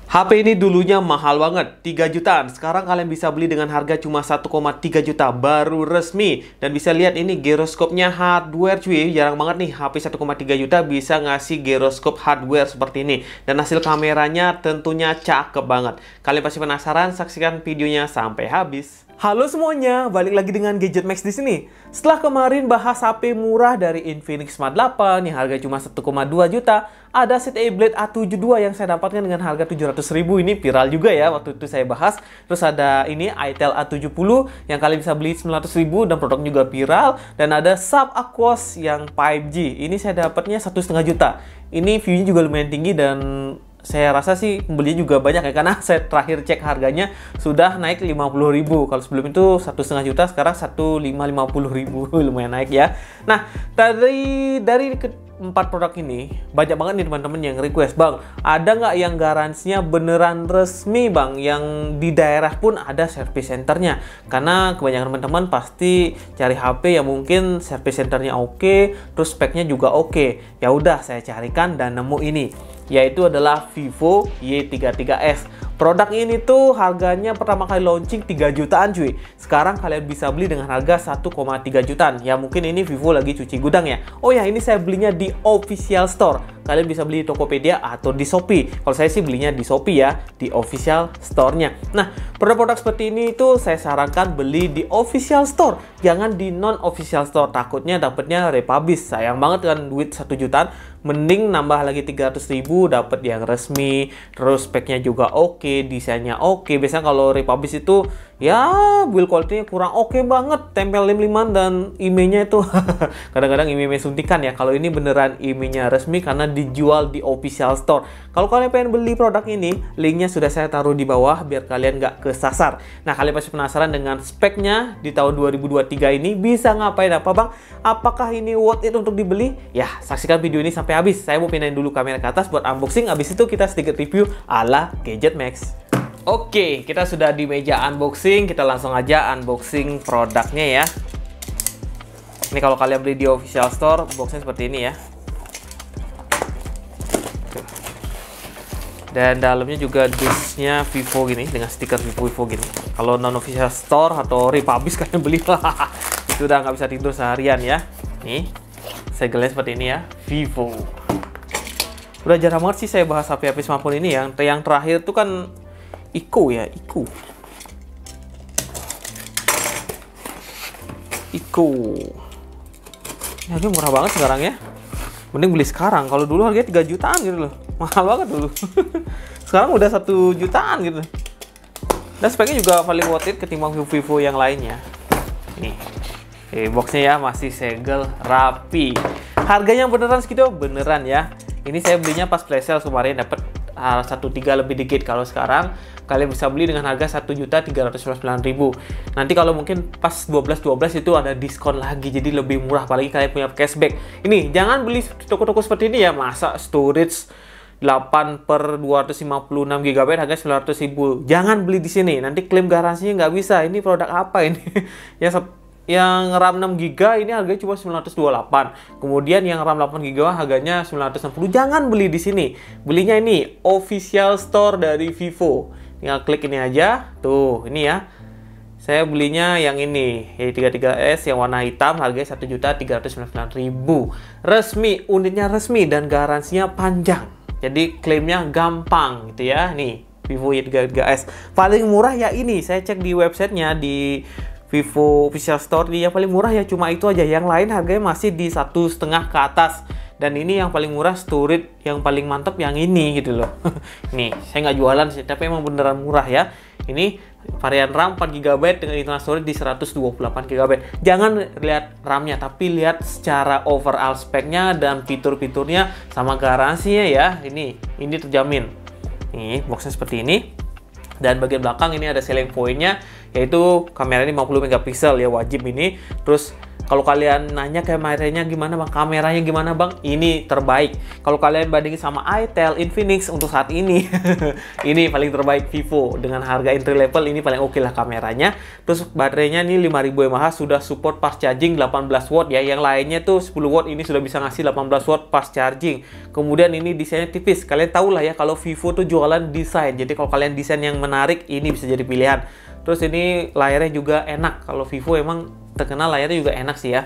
HP ini dulunya mahal banget, 3 jutaan. Sekarang kalian bisa beli dengan harga cuma 1,3 juta, baru resmi. Dan bisa lihat ini giroskopnya hardware cuy. Jarang banget nih HP 1,3 juta bisa ngasih giroskop hardware seperti ini. Dan hasil kameranya tentunya cakep banget. Kalian pasti penasaran, saksikan videonya sampai habis. Halo semuanya, balik lagi dengan Gadget Max di sini. Setelah kemarin bahas HP murah dari Infinix Smart 8 yang harga cuma 1,2 juta, ada set A-Blade A72 yang saya dapatkan dengan harga 700.000. Ini viral juga ya, waktu itu saya bahas. Terus ada ini Itel A70 yang kalian bisa beli 900.000 dan produknya juga viral. Dan ada Sub Aquos yang 5G. Ini saya dapatnya 1,5 juta. Ini view-nya juga lumayan tinggi dan saya rasa sih pembelinya juga banyak ya, karena saya terakhir cek harganya sudah naik 50.000. Kalau sebelum itu 1,5 juta, sekarang 1,550.000. Lumayan naik ya. Nah, dari 4 produk ini banyak banget nih teman-teman yang request, "Bang, ada nggak yang garansinya beneran resmi Bang, yang di daerah pun ada service centernya?" Karena kebanyakan teman-teman pasti cari HP yang mungkin service centernya oke, terus speknya juga oke. Ya udah, saya carikan dan nemu ini, yaitu adalah Vivo Y33s. Produk ini tuh harganya pertama kali launching 3 jutaan cuy. Sekarang kalian bisa beli dengan harga 1,3 jutaan. Ya mungkin ini Vivo lagi cuci gudang ya. Oh ya, ini saya belinya di official store. Kalian bisa beli di Tokopedia atau di Shopee. Kalau saya sih belinya di Shopee ya, di official store-nya. Nah, produk-produk seperti ini itu saya sarankan beli di official store. Jangan di non-official store. Takutnya dapatnya republish. Sayang banget kan duit 1 jutaan. Mending nambah lagi 300.000 dapat yang resmi. Terus speknya juga oke, desainnya oke. Biasanya kalau republish itu ya build quality-nya kurang oke banget. Tempel lem-leman dan IMEI-nya itu kadang-kadang IMEI suntikan ya. Kalau ini beneran IMEI-nya resmi karena dijual di official store. Kalau kalian pengen beli produk ini, linknya sudah saya taruh di bawah biar kalian nggak kesasar. Nah, kalian pasti penasaran dengan speknya di tahun 2023 ini bisa ngapain apa Bang? Apakah ini worth it untuk dibeli? Ya, saksikan video ini sampai habis. Saya mau pindahin dulu kamera ke atas buat unboxing. Habis itu kita sedikit review ala Gadget Max. Oke, kita sudah di meja unboxing. Kita langsung aja unboxing produknya ya. Ini kalau kalian beli di official store, boxnya seperti ini ya. Dan dalamnya juga dusnya Vivo gini, dengan stiker Vivo gini. Kalau non official store atau republish kalian beli itu udah nggak bisa tidur seharian ya. Nih, segelnya seperti ini ya, Vivo. Udah jarang banget sih saya bahas HP-HP smartphone ini. Yang terakhir tuh kan Ico ya, Ico. Ini harganya murah banget sekarang ya. Mending beli sekarang. Kalau dulu harganya 3 jutaan gitu loh. Mahal banget dulu. Sekarang udah 1 jutaan gitu. Dan speknya juga paling worth it ketimbang Vivo yang lainnya. Nih. Boxnya ya masih segel rapi. Harganya beneran segitu, beneran ya. Ini saya belinya pas flash sale kemarin dapat 1,3 lebih dikit. Kalau sekarang kalian bisa beli dengan harga 1.399.000. Nanti kalau mungkin pas 12 itu ada diskon lagi, jadi lebih murah, apalagi kalian punya cashback. Ini jangan beli toko-toko seperti ini ya, masa storage 8/256 GB harga 900.000. Jangan beli di sini, nanti klaim garansinya nggak bisa. Ini produk apa ini? Yang RAM 6 GB ini harganya cuma 928. Kemudian yang RAM 8 GB harganya 960. Jangan beli di sini. Belinya ini official store dari Vivo. Tinggal klik ini aja. Tuh, ini ya. Saya belinya yang ini, Y33s yang warna hitam, harganya 1.399.000. Resmi, unitnya resmi dan garansinya panjang. Jadi klaimnya gampang gitu ya. Nih, Vivo Y33s. Paling murah ya ini. Saya cek di websitenya di Vivo official store, yang paling murah ya cuma itu aja. Yang lain harganya masih di 1,5 ke atas. Dan ini yang paling murah, storage yang paling mantap yang ini gitu loh. Nih, saya nggak jualan sih, tapi emang beneran murah ya. Ini varian RAM 4 GB dengan internal storage di 128 GB. Jangan lihat RAM-nya, tapi lihat secara overall speknya dan fitur-fiturnya sama garansinya ya. Ini terjamin. Nih, boxnya seperti ini. Dan bagian belakang ini ada selling point-nya, yaitu kamera ini 50 megapiksel ya, wajib ini. Terus Kalau kalian nanya kameranya gimana bang, kameranya gimana bang, ini terbaik. Kalau kalian bandingin sama Itel, Infinix untuk saat ini, ini paling terbaik Vivo. Dengan harga entry level ini paling oke lah kameranya. Terus baterainya ini 5000 mAh, sudah support fast charging 18 watt ya. Yang lainnya tuh 10 watt, ini sudah bisa ngasih 18 watt fast charging. Kemudian ini desainnya tipis. Kalian tahu lah ya kalau Vivo tuh jualan desain. Jadi kalau kalian desain yang menarik, ini bisa jadi pilihan. Terus ini layarnya juga enak. Kalau Vivo emang terkenal layarnya juga enak sih ya.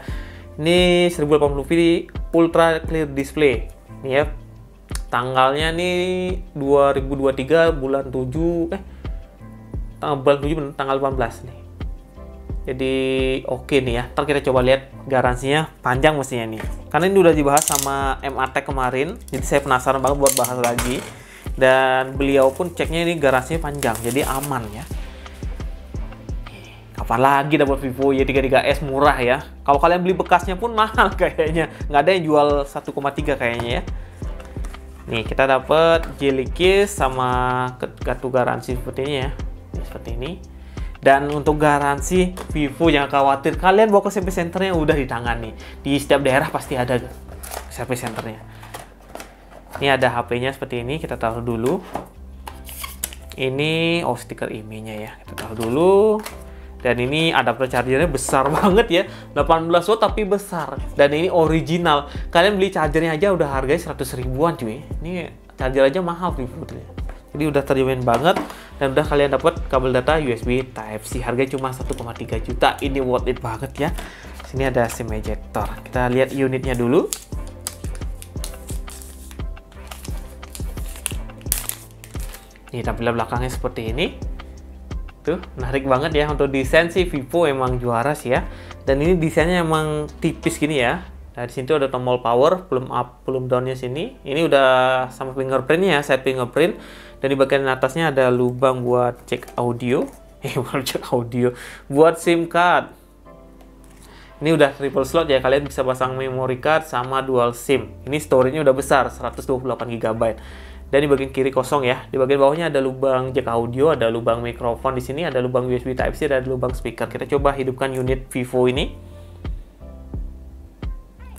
Ini 1080p Ultra Clear Display. Nih ya. Tanggalnya nih 2023 bulan 7 bulan 7 bener, tanggal 18 nih. Jadi oke nih ya. Ntar kita coba lihat garansinya, panjang mestinya nih. Karena ini udah dibahas sama MATEK kemarin. Jadi saya penasaran banget buat bahas lagi. Dan beliau pun ceknya ini garansinya panjang. Jadi aman ya. Kapan lagi dapat Vivo Y33s murah ya? Kalau kalian beli bekasnya pun mahal kayaknya. Nggak ada yang jual 1,3 kayaknya ya. Nih kita dapat jelly case sama kartu garansi seperti ini ya. Nih, seperti ini. Dan untuk garansi Vivo jangan khawatir. Kalian bawa ke service centernya udah di tangan nih. Di setiap daerah pasti ada service centernya. Ini ada HP-nya seperti ini. Kita taruh dulu. Ini stiker IMEI-nya ya. Kita taruh dulu. Dan ini adapter chargernya besar banget ya, 18 watt tapi besar. Dan ini original. Kalian beli chargernya aja udah harganya 100 ribuan cuy. Ini charger aja mahal Vivo. Jadi udah terjamin banget. Dan udah kalian dapat kabel data USB Type-C. Harganya cuma 1,3 juta. Ini worth it banget ya. Sini ada SIM ejector. Kita lihat unitnya dulu. Ini tampilan belakangnya seperti ini. Tuh, menarik banget ya. Untuk desain sih Vivo emang juara sih ya. Dan ini desainnya emang tipis gini ya. Nah, di sini tuh ada tombol power, belum up, belum downnya sini. Ini udah sama fingerprintnya ya, side fingerprint. Dan di bagian atasnya ada lubang buat cek audio. Buat cek audio. Buat SIM card. Ini udah triple slot ya, kalian bisa pasang memory card sama dual SIM. Ini storage-nya udah besar, 128 GB. Dan di bagian kiri kosong ya. Di bagian bawahnya ada lubang jack audio, ada lubang mikrofon di sini, ada lubang USB Type-C, dan ada lubang speaker. Kita coba hidupkan unit Vivo ini.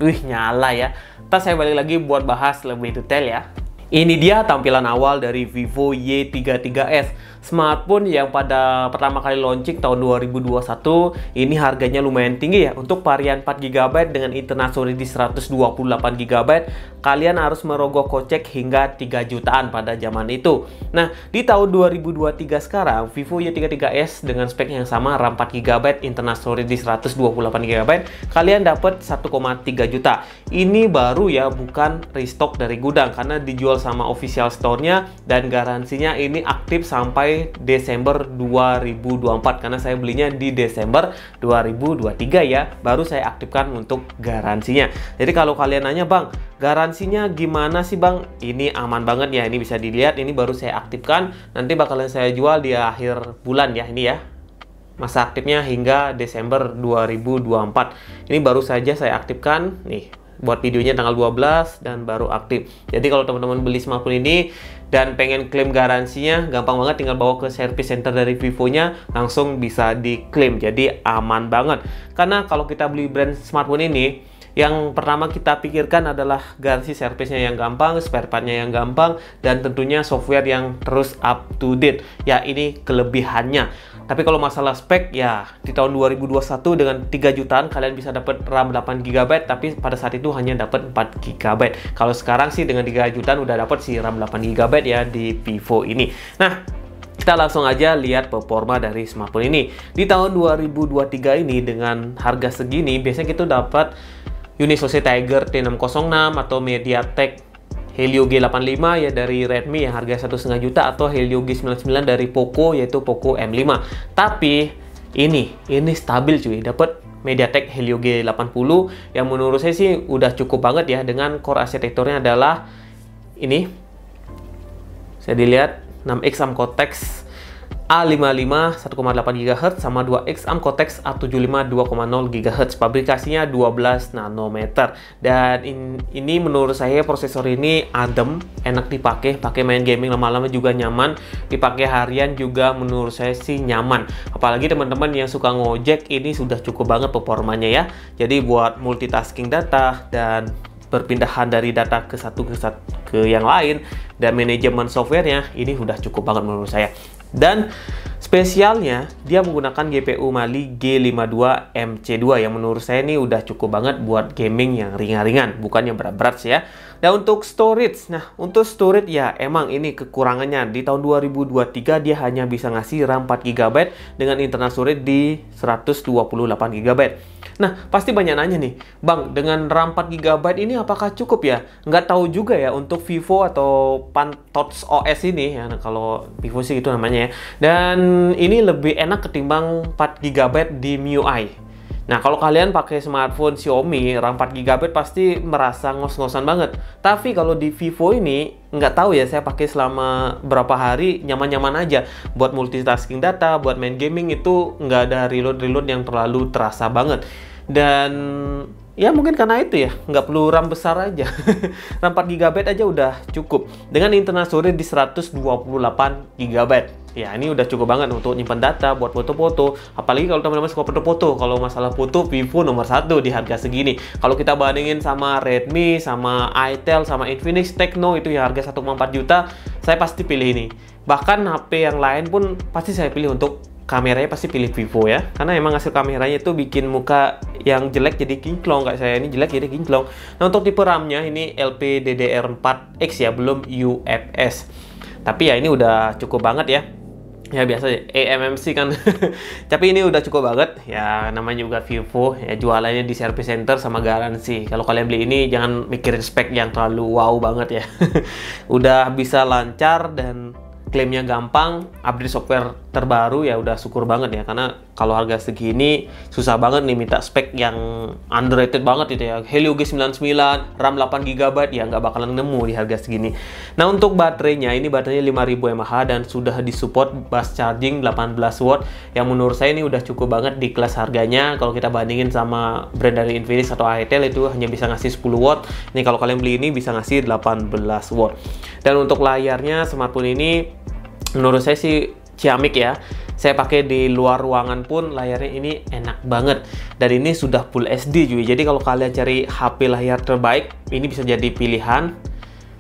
Wih, nyala ya. Ntar saya balik lagi buat bahas lebih detail ya. Ini dia tampilan awal dari Vivo Y33s. Smartphone yang pada pertama kali launching tahun 2021. Ini harganya lumayan tinggi ya. Untuk varian 4GB dengan internal storage 128GB, kalian harus merogoh kocek hingga 3 jutaan pada zaman itu. Nah, di tahun 2023 sekarang, Vivo Y33s dengan spek yang sama, RAM 4GB, internal storage 128GB, kalian dapat 1,3 juta. Ini baru ya, bukan restock dari gudang, karena dijual sama official store-nya, dan garansinya ini aktif sampai Desember 2024, karena saya belinya di Desember 2023 ya, baru saya aktifkan untuk garansinya. Jadi kalau kalian nanya, bang, garansinya gimana sih bang? Ini aman banget ya, ini bisa dilihat, ini baru saya aktifkan, nanti bakalan saya jual di akhir bulan ya, ini ya. Masa aktifnya hingga Desember 2024. Ini baru saja saya aktifkan nih. Buat videonya tanggal 12 dan baru aktif. Jadi kalau teman-teman beli smartphone ini dan pengen klaim garansinya, gampang banget, tinggal bawa ke service center dari Vivo-nya, langsung bisa diklaim. Jadi aman banget. Karena kalau kita beli brand smartphone ini, yang pertama kita pikirkan adalah garansi servisnya yang gampang, spare part-nya yang gampang, dan tentunya software yang terus up to date. Ya, ini kelebihannya. Tapi kalau masalah spek, ya di tahun 2021 dengan 3 jutaan kalian bisa dapat RAM 8GB, tapi pada saat itu hanya dapat 4GB. Kalau sekarang sih dengan 3 jutaan udah dapat si RAM 8GB ya di Vivo ini. Nah, kita langsung aja lihat performa dari smartphone ini. Di tahun 2023 ini dengan harga segini, biasanya kita dapat Unisoc Tiger T606 atau MediaTek Helio G85 ya dari Redmi yang harga 1,5 juta, atau Helio G99 dari Poco yaitu Poco M5. Tapi ini stabil cuy, dapat MediaTek Helio G80 yang menurut saya sih udah cukup banget ya, dengan core arsitekturnya adalah ini. Saya dilihat 6X Cortex A55 1,8 GHz sama 2X ARM Cortex A75 2,0 GHz. Pabrikasinya 12 nanometer. Dan ini menurut saya prosesor ini adem, enak dipakai, pakai main gaming lama-lama juga nyaman, dipakai harian juga menurut saya sih nyaman. Apalagi teman-teman yang suka ngojek, ini sudah cukup banget performanya ya. Jadi buat multitasking data dan perpindahan dari data ke yang lain dan manajemen softwarenya, ini udah cukup banget menurut saya. Dan spesialnya dia menggunakan GPU Mali G52 MC2 yang menurut saya ini udah cukup banget buat gaming yang ringan-ringan, bukan yang berat-berat sih ya. Dan untuk storage, nah untuk storage ya emang ini kekurangannya. Di tahun 2023 dia hanya bisa ngasih RAM 4GB dengan internal storage di 128GB. Nah, pasti banyak nanya nih, Bang, dengan RAM 4GB ini apakah cukup ya? Nggak tahu juga ya untuk Vivo atau Pantots OS ini, ya kalau Vivo sih itu namanya ya. Dan ini lebih enak ketimbang 4GB di MIUI. Nah, kalau kalian pakai smartphone Xiaomi, RAM 4GB pasti merasa ngos-ngosan banget. Tapi kalau di Vivo ini, nggak tahu ya, saya pakai selama berapa hari, nyaman-nyaman aja. Buat multitasking data, buat main gaming itu nggak ada reload-reload yang terlalu terasa banget. Dan ya mungkin karena itu ya, nggak perlu RAM besar aja. RAM 4GB aja udah cukup. Dengan internal storage di 128GB. Ya ini udah cukup banget untuk nyimpan data, buat foto-foto. Apalagi kalau teman-teman suka foto-foto. Kalau masalah foto, Vivo nomor 1 di harga segini. Kalau kita bandingin sama Redmi, sama Itel, sama Infinix, Tecno itu yang harga 1,4 juta, saya pasti pilih ini. Bahkan HP yang lain pun pasti saya pilih untuk kameranya, pasti pilih Vivo ya. Karena emang hasil kameranya itu bikin muka yang jelek jadi kinclong. Kayak saya ini jelek jadi kinclong. Nah untuk tipe RAM-nya ini LPDDR4X ya, belum UFS. Tapi ya ini udah cukup banget ya. Ya biasa ya, eMMC kan. Tapi ini udah cukup banget. Ya namanya juga Vivo, ya jualannya di service center sama garansi. Kalau kalian beli ini jangan mikirin spek yang terlalu wow banget ya. Udah bisa lancar dan klaimnya gampang, update software terbaru ya udah syukur banget ya. Karena kalau harga segini susah banget nih minta spek yang underrated banget itu ya. Helio G99, RAM 8GB ya nggak bakalan nemu di harga segini. Nah untuk baterainya, ini baterainya 5000 mAh dan sudah disupport fast charging 18W yang menurut saya ini udah cukup banget di kelas harganya. Kalau kita bandingin sama brand dari Infinix atau Itel itu hanya bisa ngasih 10W. Ini kalau kalian beli ini bisa ngasih 18W. Dan untuk layarnya smartphone ini menurut saya sih ciamik ya. Saya pakai di luar ruangan pun layarnya ini enak banget. Dan ini sudah Full HD juga. Jadi kalau kalian cari HP layar terbaik, ini bisa jadi pilihan.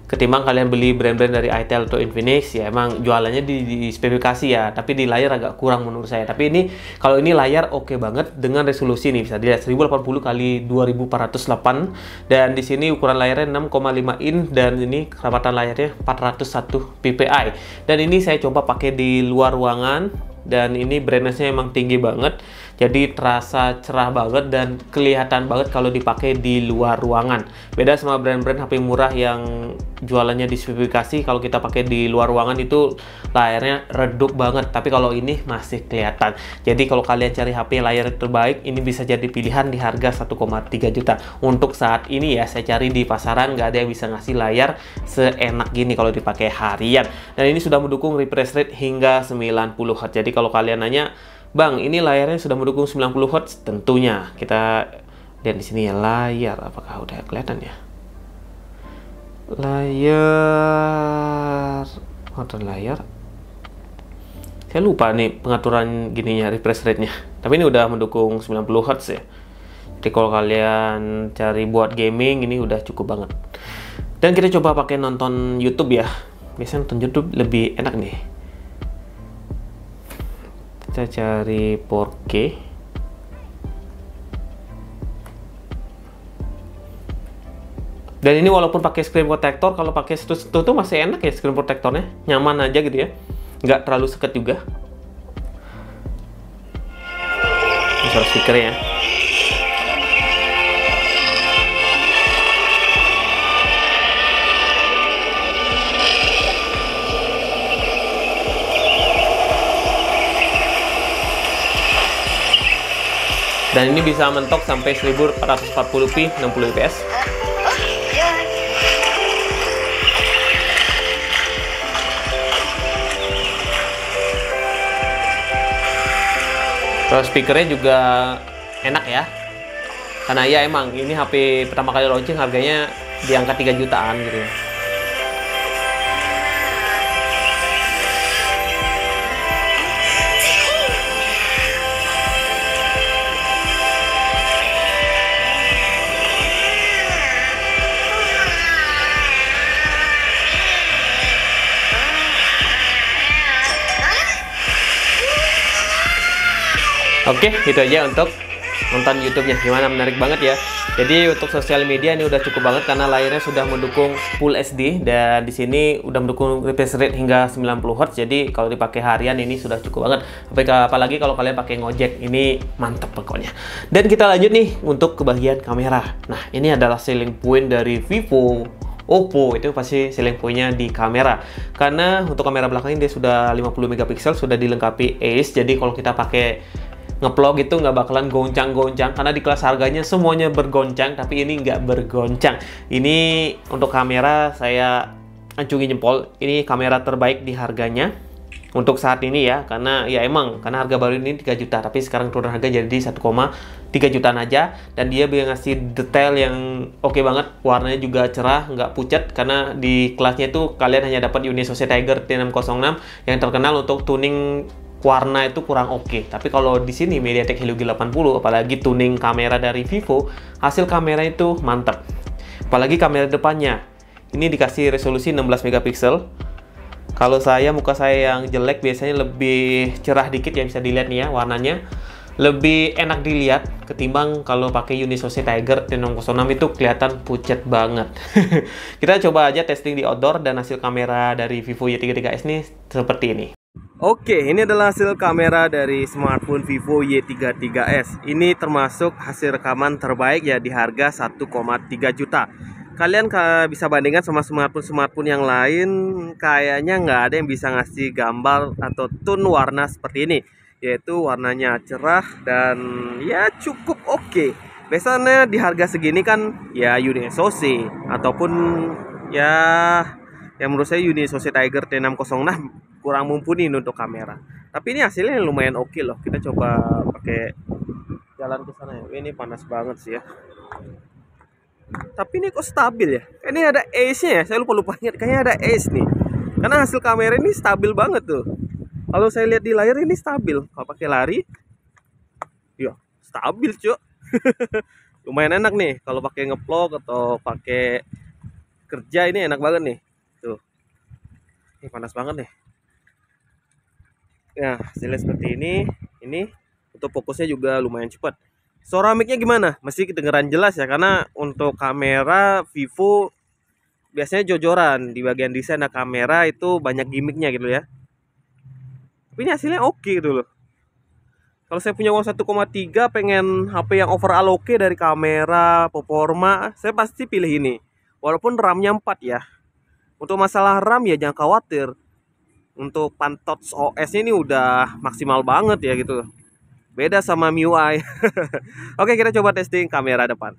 Ketimbang kalian beli brand-brand dari Itel atau Infinix, ya emang jualannya di spesifikasi ya, tapi di layar agak kurang menurut saya. Tapi ini kalau ini layar oke banget dengan resolusi nih, bisa dilihat 1080 x 2408 dan di sini ukuran layarnya 6,5 in dan ini kerapatan layarnya 401 ppi. Dan ini saya coba pakai di luar ruangan dan ini brightness-nya emang tinggi banget. Jadi terasa cerah banget dan kelihatan banget kalau dipakai di luar ruangan. Beda sama brand-brand HP murah yang jualannya di spesifikasi, kalau kita pakai di luar ruangan itu layarnya redup banget. Tapi kalau ini masih kelihatan. Jadi kalau kalian cari HP layar terbaik, ini bisa jadi pilihan di harga 1,3 juta. Untuk saat ini ya, saya cari di pasaran nggak ada yang bisa ngasih layar seenak gini kalau dipakai harian. Dan ini sudah mendukung refresh rate hingga 90Hz. Jadi kalau kalian nanya, Bang, ini layarnya sudah mendukung 90Hz? Tentunya. Kita lihat di sini ya, layar apakah udah kelihatan ya? Layar, pengaturan layar. Saya lupa nih pengaturan gininya, refresh rate-nya. Tapi ini udah mendukung 90Hz ya. Jadi kalau kalian cari buat gaming, ini udah cukup banget. Dan kita coba pakai nonton YouTube ya. Biasanya nonton YouTube lebih enak nih. Kita cari 4K. Dan ini walaupun pakai screen protector, kalau pakai itu tuh masih enak ya screen protectornya, nyaman aja gitu ya, nggak terlalu seket juga. Ini suara speakernya. Dan ini bisa mentok sampai 1440p 60 fps. Terus speakernya juga enak ya. Karena ya emang ini HP pertama kali launching harganya di angka 3 jutaan gitu ya. Oke, itu aja untuk nonton YouTube-nya. Gimana, menarik banget ya. Jadi untuk sosial media ini udah cukup banget karena layarnya sudah mendukung Full HD dan di sini udah mendukung refresh rate hingga 90 Hz. Jadi kalau dipakai harian ini sudah cukup banget. Apalagi kalau kalian pakai Gojek, ini mantap pokoknya. Dan kita lanjut nih untuk ke bagian kamera. Nah, ini adalah selling point dari Vivo, Oppo, itu pasti selling point-nya di kamera. Karena untuk kamera belakangnya dia sudah 50 megapiksel, sudah dilengkapi ACE. Jadi kalau kita pakai ngevlog itu nggak bakalan goncang-goncang karena di kelas harganya semuanya bergoncang, tapi ini nggak bergoncang. Ini untuk kamera saya acungin jempol, ini kamera terbaik di harganya untuk saat ini ya, karena ya emang karena harga baru ini 3 juta, tapi sekarang turun harga jadi 1,3 jutaan aja, dan dia bisa ngasih detail yang oke banget, warnanya juga cerah, nggak pucat, karena di kelasnya itu kalian hanya dapat Unisoc Tiger T606 yang terkenal untuk tuning warna itu kurang oke. Tapi kalau di sini MediaTek Helio G80, apalagi tuning kamera dari Vivo, hasil kamera itu mantap. Apalagi kamera depannya. Ini dikasih resolusi 16 megapiksel. Kalau muka saya yang jelek biasanya lebih cerah dikit ya, bisa dilihat nih ya warnanya. Lebih enak dilihat ketimbang kalau pakai Unisoc Tiger T606 itu kelihatan pucat banget. Kita coba aja testing di outdoor dan hasil kamera dari Vivo Y33s ini seperti ini. Oke, ini adalah hasil kamera dari smartphone Vivo Y33s. Ini termasuk hasil rekaman terbaik ya di harga 1,3 juta. Kalian bisa bandingkan sama smartphone yang lain, kayaknya nggak ada yang bisa ngasih gambar atau tone warna seperti ini. Yaitu warnanya cerah dan ya cukup oke. Biasanya di harga segini kan ya Unisoc ataupun ya yang menurut saya Unisoc Tiger T606 kurang mumpuni untuk kamera. Tapi ini hasilnya lumayan oke loh. Kita coba pakai jalan ke sana ya. Ini panas banget sih ya. Tapi ini kok stabil ya? Ini ada ace-nya ya. Saya lupa ingat, kayaknya ada ace nih. Karena hasil kamera ini stabil banget tuh. Kalau saya lihat di layar ini stabil. Kalau pakai lari, ya stabil cuy. Lumayan enak nih. Kalau pakai ngevlog atau pakai kerja ini enak banget nih. Tuh. Ini panas banget nih. Ya, hasilnya seperti ini. Ini untuk fokusnya juga lumayan cepat. Suara mic-nya gimana? Masih kedengeran jelas ya, karena untuk kamera Vivo biasanya jojoran di bagian desain dan kamera itu banyak gimmicknya gitu ya. Tapi ini hasilnya oke gitu loh. Kalau saya punya uang 1,3 pengen HP yang overall oke dari kamera, performa, saya pasti pilih ini. Walaupun RAM-nya 4 ya. Untuk masalah RAM ya jangan khawatir. Untuk Pantots OS ini udah maksimal banget ya gitu. Beda sama MIUI. Oke, kita coba testing kamera depan.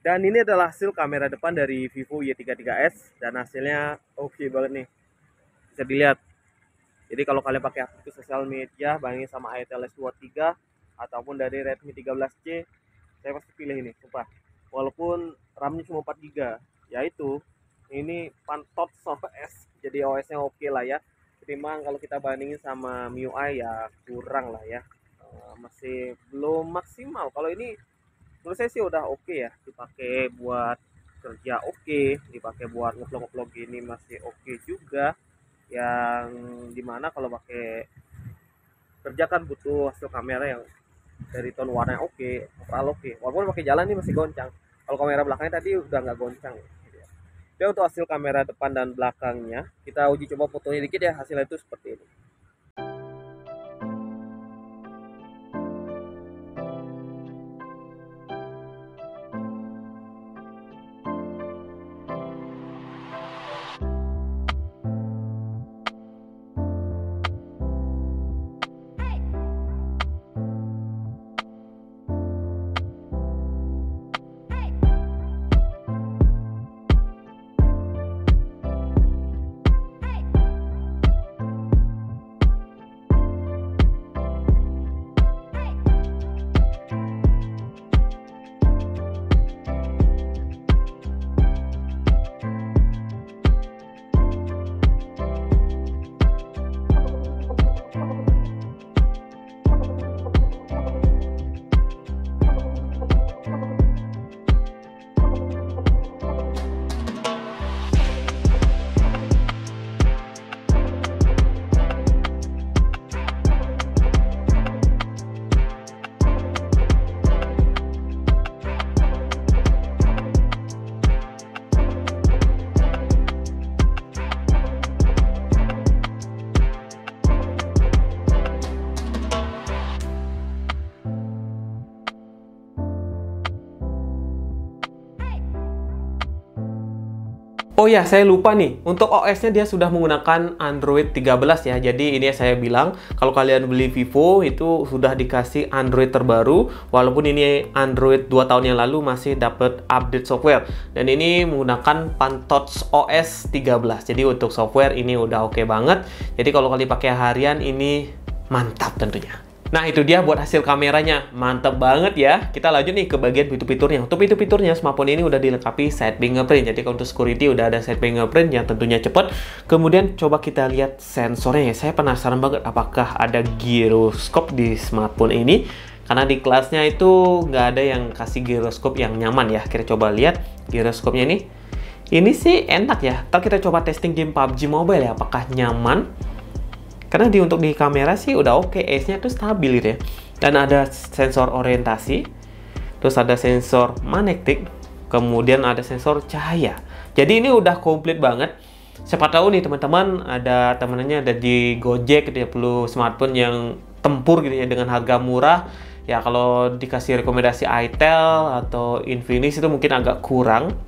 Dan ini adalah hasil kamera depan dari Vivo Y33s dan hasilnya oke banget nih. Bisa dilihat. Jadi kalau kalian pakai aktif sosial media bandingin sama Itel S23 ataupun dari Redmi 13C, saya pasti pilih ini, sumpah. Walaupun RAM-nya cuma 4 GB, yaitu ini Pantots OS. Jadi OS-nya oke lah ya. Ketimbang kalau kita bandingin sama MIUI ya kurang lah ya. Masih belum maksimal. Kalau ini menurut saya sih udah oke ya. Dipakai buat kerja oke, dipakai buat ngevlog-ngevlog gini masih oke juga. Yang dimana kalau pakai kerja kan butuh hasil kamera yang dari tone warna oke, overall oke. Walaupun pakai jalan ini masih goncang. Kalau kamera belakangnya tadi udah nggak goncang. Ya, untuk hasil kamera depan dan belakangnya kita uji coba fotonya dikit ya, hasilnya itu seperti ini. Oh ya, saya lupa nih. Untuk OS-nya dia sudah menggunakan Android 13 ya. Jadi ini saya bilang, kalau kalian beli Vivo itu sudah dikasih Android terbaru. Walaupun ini Android 2 tahun yang lalu masih dapat update software. Dan ini menggunakan Pantouch OS 13. Jadi untuk software ini udah oke banget. Jadi kalau kalian pakai harian ini mantap tentunya. Nah, itu dia buat hasil kameranya. Mantap banget ya. Kita lanjut nih ke bagian fitur-fiturnya. Untuk fitur-fiturnya, smartphone ini udah dilengkapi side fingerprint. Jadi untuk security udah ada side fingerprint yang tentunya cepat. Kemudian coba kita lihat sensornya ya. Saya penasaran banget apakah ada gyroscope di smartphone ini. Karena di kelasnya itu nggak ada yang kasih gyroscope yang nyaman ya. Kita coba lihat gyroscope-nya nih. Ini sih enak ya. Ntar kita coba testing game PUBG Mobile ya. Apakah nyaman? Karena untuk di kamera sih udah oke, edge-nya tuh stabil gitu ya. Dan ada sensor orientasi, terus ada sensor magnetik, kemudian ada sensor cahaya. Jadi ini udah komplit banget. Siapa tahu nih teman-teman ada temennya ada di Gojek gitu ya, perlu smartphone yang tempur gitu ya dengan harga murah. Ya kalau dikasih rekomendasi itel atau Infinix itu mungkin agak kurang.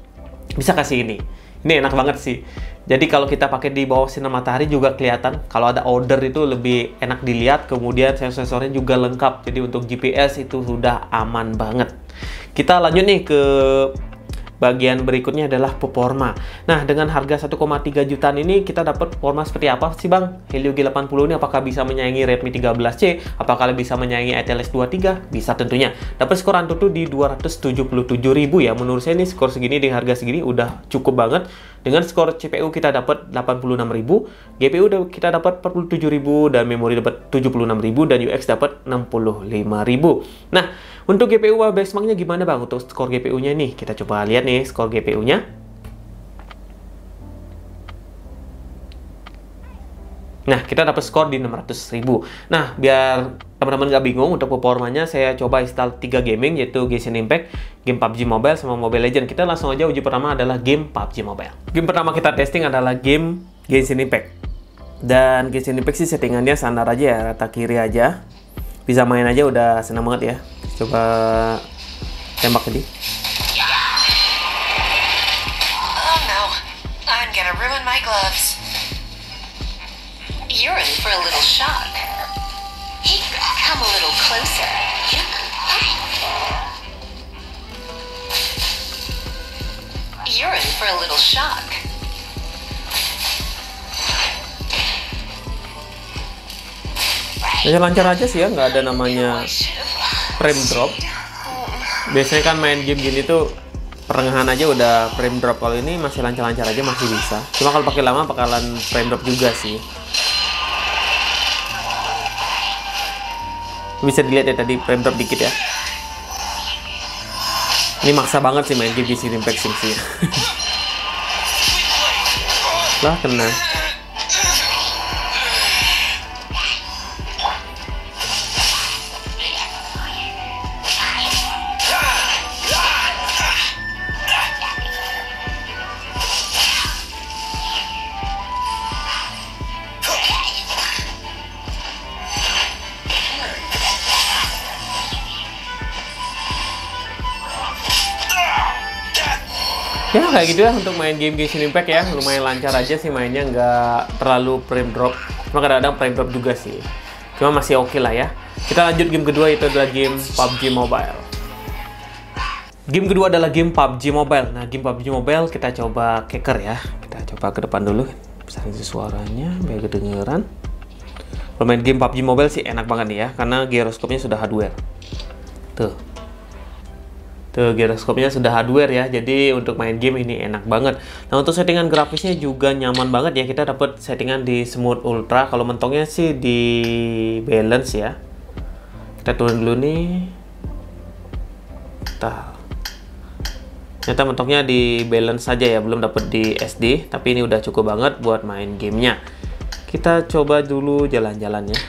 Bisa kasih ini. Ini enak banget sih. Jadi kalau kita pakai di bawah sinar matahari juga kelihatan. Kalau ada order itu lebih enak dilihat. Kemudian sensor-sensornya juga lengkap. Jadi untuk GPS itu sudah aman banget. Kita lanjut nih ke bagian berikutnya adalah performa. Nah, dengan harga 1,3 jutaan ini kita dapat performa seperti apa sih Bang? Helio G80 ini apakah bisa menyaingi Redmi 13C? Apakah bisa menyaingi Itel S23? Bisa tentunya. Dapat skor Antutu di 277.000 ya. Menurut saya ini skor segini di harga segini udah cukup banget. Dengan skor CPU kita dapat 86.000, GPU kita dapat 47.000 dan memori dapat 76.000 dan UX dapat 65.000. Nah, untuk GPU benchmarknya gimana Bang? Untuk skor GPU-nya nih, kita coba lihat nih skor GPU-nya. Nah, kita dapat skor di 600.000. Nah, biar teman-teman nggak bingung untuk performanya, saya coba install 3 gaming, yaitu Genshin Impact, game PUBG Mobile, sama Mobile Legends. Kita langsung aja uji pertama adalah game PUBG Mobile. Game pertama kita testing adalah game Genshin Impact. Dan Genshin Impact sih settingannya standar aja ya, rata kiri aja. Bisa main aja udah senang banget ya. Coba tembak tadi. Oh no, I'm gonna ruin my gloves. You're in for a little shock. Hey, come a little closer. You're in for a little shock. Ya lancar aja sih ya, nggak ada namanya frame drop. Biasanya kan main game gini tuh pertengahan aja udah frame drop. Kalau ini masih lancar-lancar aja, masih bisa. Cuma kalau pakai lama bakalan frame drop juga sih. Bisa dilihat ya tadi frame drop dikit ya. Ini maksa banget sih main game Genshin Impact sih. Lah kena. Ya kayak gitu ya untuk main game Genshin Impact ya, lumayan lancar aja sih mainnya, nggak terlalu frame drop. Cuma kadang-kadang frame drop juga sih. Cuma masih oke lah ya. Kita lanjut game kedua, itu adalah game PUBG Mobile. Game kedua adalah game PUBG Mobile. Nah, game PUBG Mobile kita coba keker ya. Kita coba ke depan dulu. Besarkan suaranya biar kedengeran. Kalau main game PUBG Mobile sih enak banget nih ya, karena gyroscope-nya sudah hardware. Tuh, gyroscope-nya sudah hardware ya, jadi untuk main game ini enak banget. Nah, untuk settingan grafisnya juga nyaman banget ya. Kita dapat settingan di Smooth Ultra. Kalau mentongnya sih di balance ya. Kita turun dulu nih. Ternyata mentoknya di balance saja ya, belum dapat di SD. Tapi ini udah cukup banget buat main gamenya. Kita coba dulu jalan-jalan ya.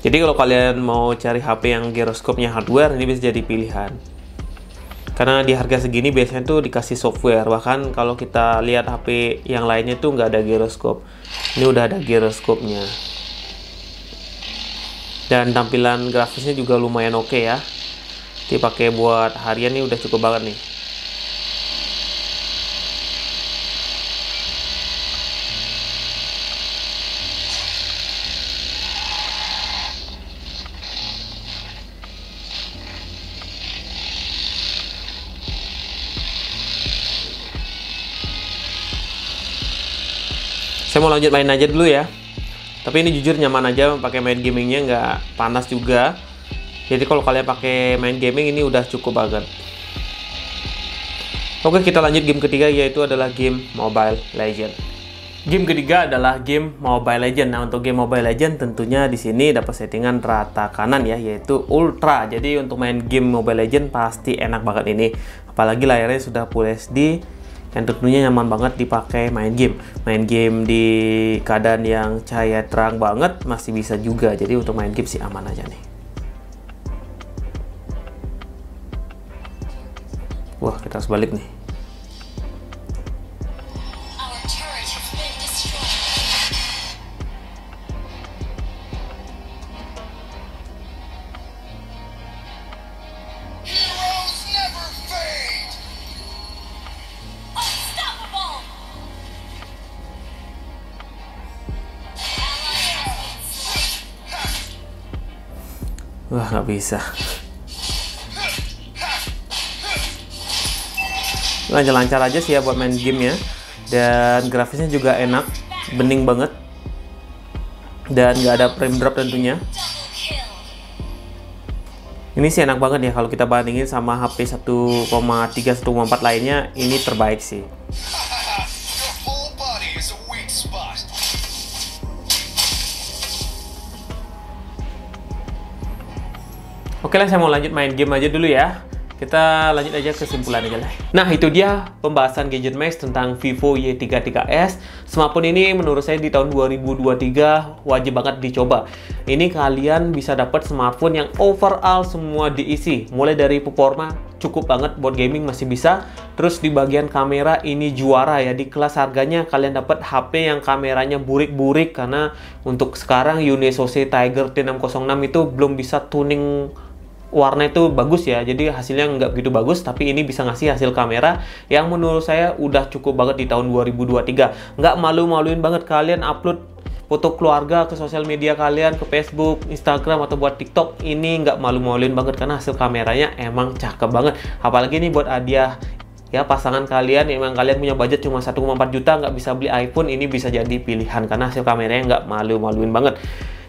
Jadi kalau kalian mau cari HP yang gyroscope-nya hardware, ini bisa jadi pilihan. Karena di harga segini biasanya tuh dikasih software. Bahkan kalau kita lihat HP yang lainnya tuh nggak ada gyroscope. Ini udah ada gyroscope-nya. Dan tampilan grafisnya juga lumayan oke ya. Dipakai buat harian nih udah cukup banget nih. Saya mau lanjut main aja dulu ya. Tapi ini jujur nyaman aja pakai main gamingnya, nggak panas juga. Jadi kalau kalian pakai main gaming ini udah cukup banget. Oke, kita lanjut game ketiga, yaitu adalah game Mobile Legends. Game ketiga adalah game Mobile Legends. Nah, untuk game Mobile Legends tentunya di sini dapat settingan rata kanan ya, yaitu Ultra. Jadi untuk main game Mobile Legends pasti enak banget ini. Apalagi layarnya sudah Full HD. Yang tentunya nyaman banget dipakai main game. Main game di keadaan yang cahaya terang banget masih bisa juga. Jadi untuk main game sih aman aja nih. Wah, kita harus balik nih. Our turret has been destroyed. Heroes never fade! Unstoppable! Ally has been slain. Wah, nggak bisa. Lancar-lancar aja sih ya buat main game ya. Dan grafisnya juga enak, bening banget. Dan nggak ada frame drop tentunya. Double kill. Ini sih enak banget ya kalau kita bandingin sama HP 1,3, 1,4 lainnya, ini terbaik sih. Your full body is a weak spot. Oke lah, saya mau lanjut main game aja dulu ya. Kita lanjut aja kesimpulan aja lah. Nah, itu dia pembahasan Gadget Max tentang Vivo Y33s. Smartphone ini menurut saya di tahun 2023 wajib banget dicoba. Ini kalian bisa dapat smartphone yang overall semua diisi. Mulai dari performa cukup banget buat gaming masih bisa. Terus di bagian kamera ini juara ya. Di kelas harganya kalian dapat HP yang kameranya burik-burik. Karena untuk sekarang Unisose Tiger T606 itu belum bisa tuning warna itu bagus ya, jadi hasilnya nggak begitu bagus, tapi ini bisa ngasih hasil kamera yang menurut saya udah cukup banget di tahun 2023. Nggak malu-maluin banget kalian upload foto keluarga ke sosial media kalian, ke Facebook, Instagram, atau buat TikTok. Ini nggak malu-maluin banget karena hasil kameranya emang cakep banget. Apalagi nih buat hadiah ya pasangan kalian, emang kalian punya budget cuma 1,4 juta, nggak bisa beli iPhone, ini bisa jadi pilihan karena hasil kameranya nggak malu-maluin banget.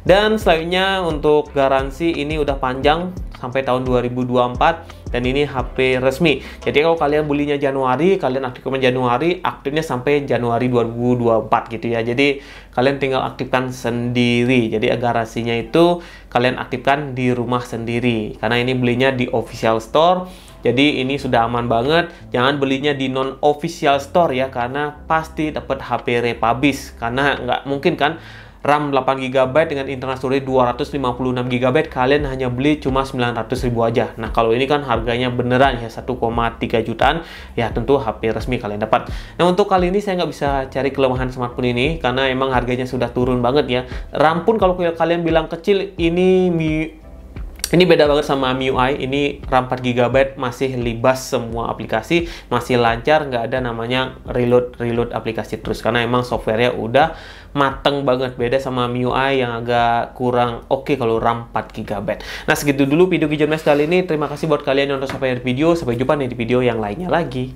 Dan selanjutnya untuk garansi ini udah panjang sampai tahun 2024 dan ini HP resmi. Jadi kalau kalian belinya Januari, kalian aktifkan Januari, aktifnya sampai Januari 2024 gitu ya. Jadi kalian tinggal aktifkan sendiri. Jadi garansinya itu kalian aktifkan di rumah sendiri. Karena ini belinya di official store. Jadi ini sudah aman banget. Jangan belinya di non official store ya, karena pasti dapat HP republish. Karena nggak mungkin kan RAM 8GB dengan internal storage 256GB kalian hanya beli cuma 900.000 aja. Nah, kalau ini kan harganya beneran ya 1,3 jutaan, ya tentu HP resmi kalian dapat. Nah, untuk kali ini saya nggak bisa cari kelemahan smartphone ini karena emang harganya sudah turun banget ya. RAM pun kalau kalian bilang kecil, ini beda banget sama MIUI. Ini RAM 4GB masih libas semua aplikasi, masih lancar, nggak ada namanya reload aplikasi terus karena emang softwarenya udah mateng banget. Beda sama MIUI yang agak kurang oke kalau RAM 4GB. Nah, segitu dulu video Gadget Max kali ini. Terima kasih buat kalian yang udah sampai akhir video. Sampai jumpa nih di video yang lainnya lagi.